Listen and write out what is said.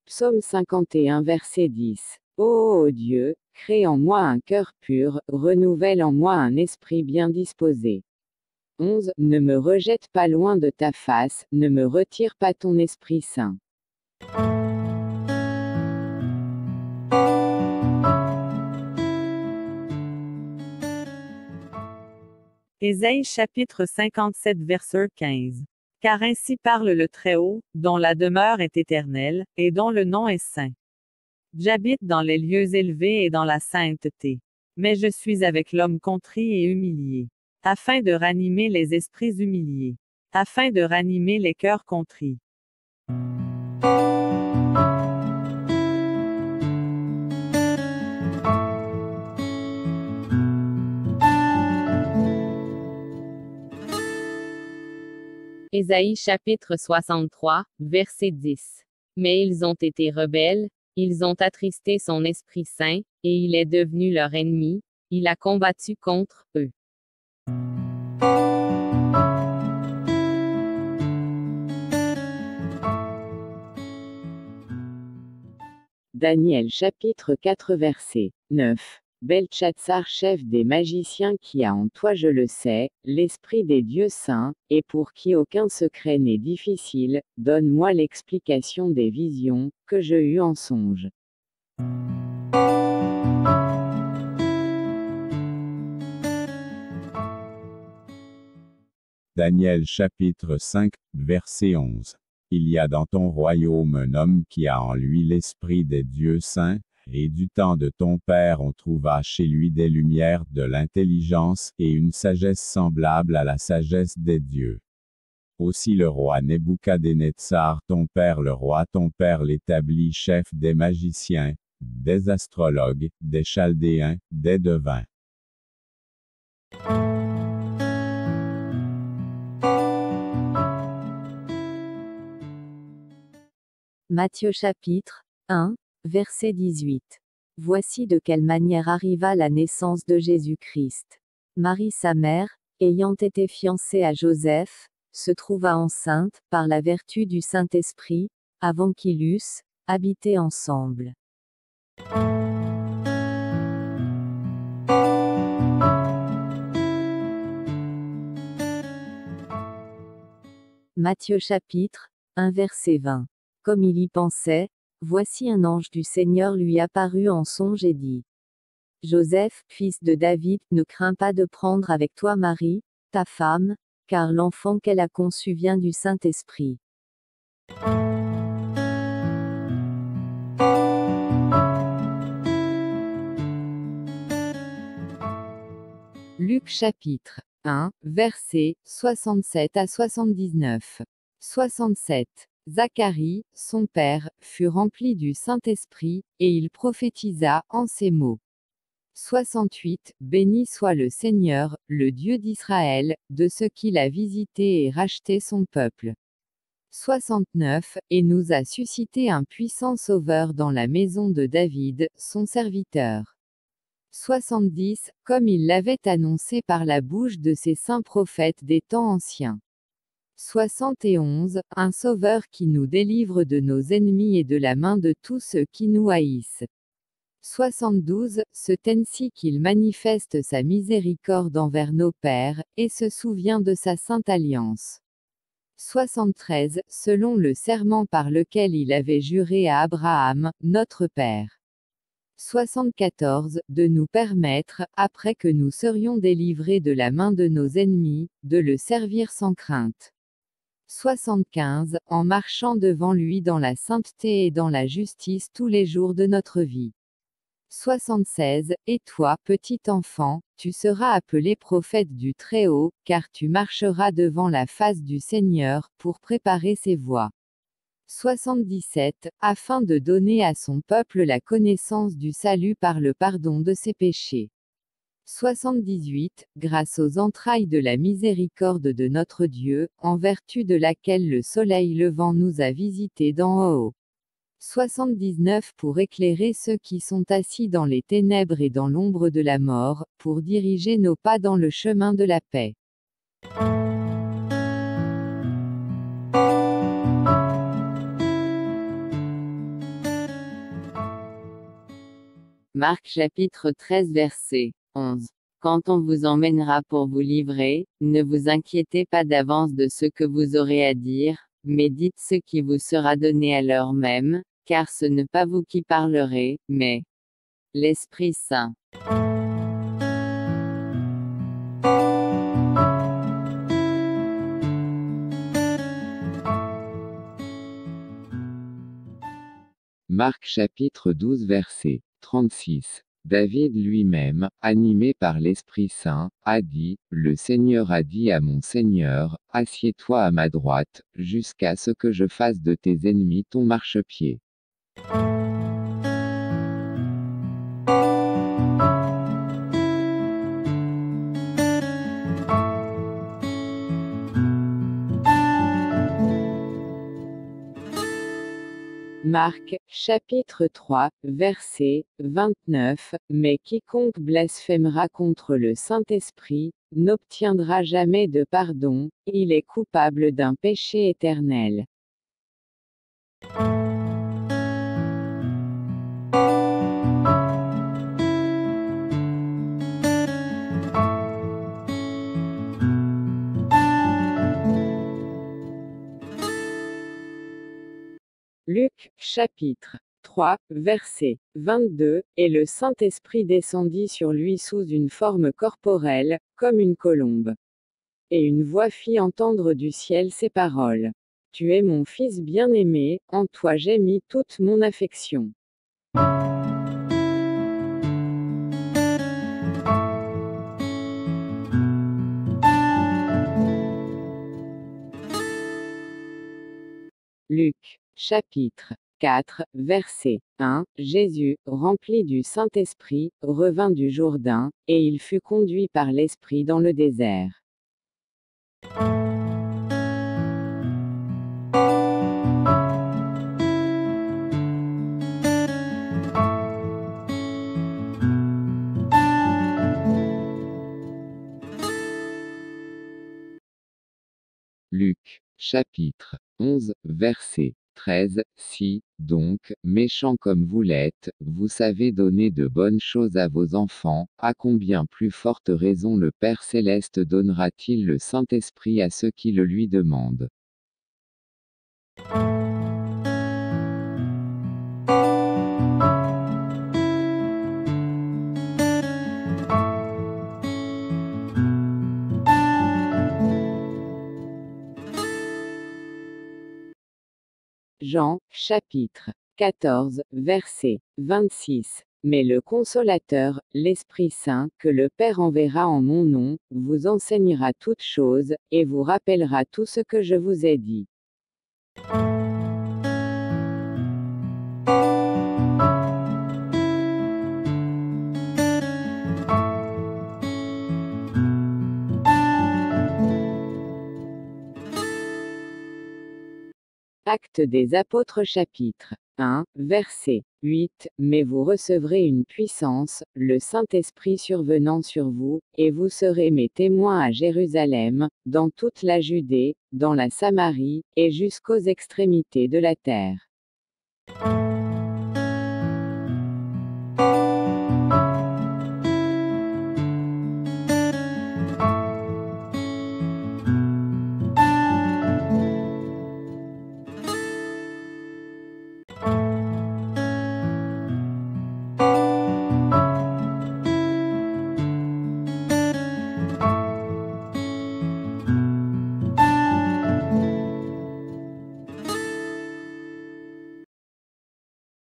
Psaume 51 verset 10. Ô Dieu, crée en moi un cœur pur, renouvelle en moi un esprit bien disposé. 11. Ne me rejette pas loin de ta face, ne me retire pas ton Esprit Saint. Ésaïe chapitre 57 verset 15. Car ainsi parle le Très-Haut, dont la demeure est éternelle, et dont le nom est saint. J'habite dans les lieux élevés et dans la sainteté. Mais je suis avec l'homme contrit et humilié, afin de ranimer les esprits humiliés, afin de ranimer les cœurs contrits. Ésaïe chapitre 63, verset 10. Mais ils ont été rebelles, ils ont attristé son Esprit Saint, et il est devenu leur ennemi, il a combattu contre eux. Daniel chapitre 4 verset 9. Beltchatsar, chef des magiciens, qui a en toi, je le sais, l'esprit des dieux saints, et pour qui aucun secret n'est difficile, donne-moi l'explication des visions, que je eus en songe. Daniel chapitre 5, verset 11. Il y a dans ton royaume un homme qui a en lui l'esprit des dieux saints, et du temps de ton père on trouva chez lui des lumières de l'intelligence et une sagesse semblable à la sagesse des dieux. Aussi le roi Nebuchadnezzar ton père l'établit chef des magiciens, des astrologues, des chaldéens, des devins. Matthieu chapitre 1, verset 18. Voici de quelle manière arriva la naissance de Jésus-Christ. Marie sa mère, ayant été fiancée à Joseph, se trouva enceinte, par la vertu du Saint-Esprit, avant qu'ils eussent habité ensemble. Matthieu chapitre 1 verset 20. Comme il y pensait, voici un ange du Seigneur lui apparut en songe et dit: Joseph, fils de David, ne crains pas de prendre avec toi Marie, ta femme, car l'enfant qu'elle a conçu vient du Saint-Esprit. Luc chapitre 1, versets 67 à 79. 67. Zacharie, son père, fut rempli du Saint-Esprit, et il prophétisa en ces mots. 68. Béni soit le Seigneur, le Dieu d'Israël, de ce qu'il a visité et racheté son peuple. 69. Et nous a suscité un puissant sauveur dans la maison de David, son serviteur. 70. Comme il l'avait annoncé par la bouche de ses saints prophètes des temps anciens. 71. Un sauveur qui nous délivre de nos ennemis et de la main de tous ceux qui nous haïssent. 72. C'est ainsi qu'il manifeste sa miséricorde envers nos pères, et se souvient de sa sainte alliance. 73. Selon le serment par lequel il avait juré à Abraham, notre Père. 74. De nous permettre, après que nous serions délivrés de la main de nos ennemis, de le servir sans crainte. 75. En marchant devant lui dans la sainteté et dans la justice tous les jours de notre vie. 76. Et toi, petit enfant, tu seras appelé prophète du Très-Haut, car tu marcheras devant la face du Seigneur, pour préparer ses voies. 77. Afin de donner à son peuple la connaissance du salut par le pardon de ses péchés. 78. Grâce aux entrailles de la miséricorde de notre Dieu, en vertu de laquelle le soleil levant nous a visités d'en haut. 79. Pour éclairer ceux qui sont assis dans les ténèbres et dans l'ombre de la mort, pour diriger nos pas dans le chemin de la paix. Marc chapitre 13 verset 11. Quand on vous emmènera pour vous livrer, ne vous inquiétez pas d'avance de ce que vous aurez à dire, mais dites ce qui vous sera donné à l'heure même, car ce n'est pas vous qui parlerez, mais l'Esprit Saint. Marc chapitre 12 verset 36. David lui-même, animé par l'Esprit Saint, a dit, « Le Seigneur a dit à mon Seigneur, assieds-toi à ma droite, jusqu'à ce que je fasse de tes ennemis ton marchepied. » Marc, chapitre 3, verset 29. Mais quiconque blasphémera contre le Saint-Esprit, n'obtiendra jamais de pardon, il est coupable d'un péché éternel. Luc, chapitre 3, verset 22, et le Saint-Esprit descendit sur lui sous une forme corporelle, comme une colombe. Et une voix fit entendre du ciel ces paroles. Tu es mon Fils bien-aimé, en toi j'ai mis toute mon affection. Luc, chapitre 4, verset 1, Jésus, rempli du Saint-Esprit, revint du Jourdain, et il fut conduit par l'Esprit dans le désert. Luc, chapitre 11, verset 13, Si, donc, méchants comme vous l'êtes, vous savez donner de bonnes choses à vos enfants, à combien plus forte raison le Père céleste donnera-t-il le Saint-Esprit à ceux qui le lui demandent. Jean, chapitre 14, verset 26. Mais le Consolateur, l'Esprit Saint, que le Père enverra en mon nom, vous enseignera toutes choses, et vous rappellera tout ce que je vous ai dit. Actes des Apôtres chapitre 1, verset 8, Mais vous recevrez une puissance, le Saint-Esprit survenant sur vous, et vous serez mes témoins à Jérusalem, dans toute la Judée, dans la Samarie, et jusqu'aux extrémités de la terre.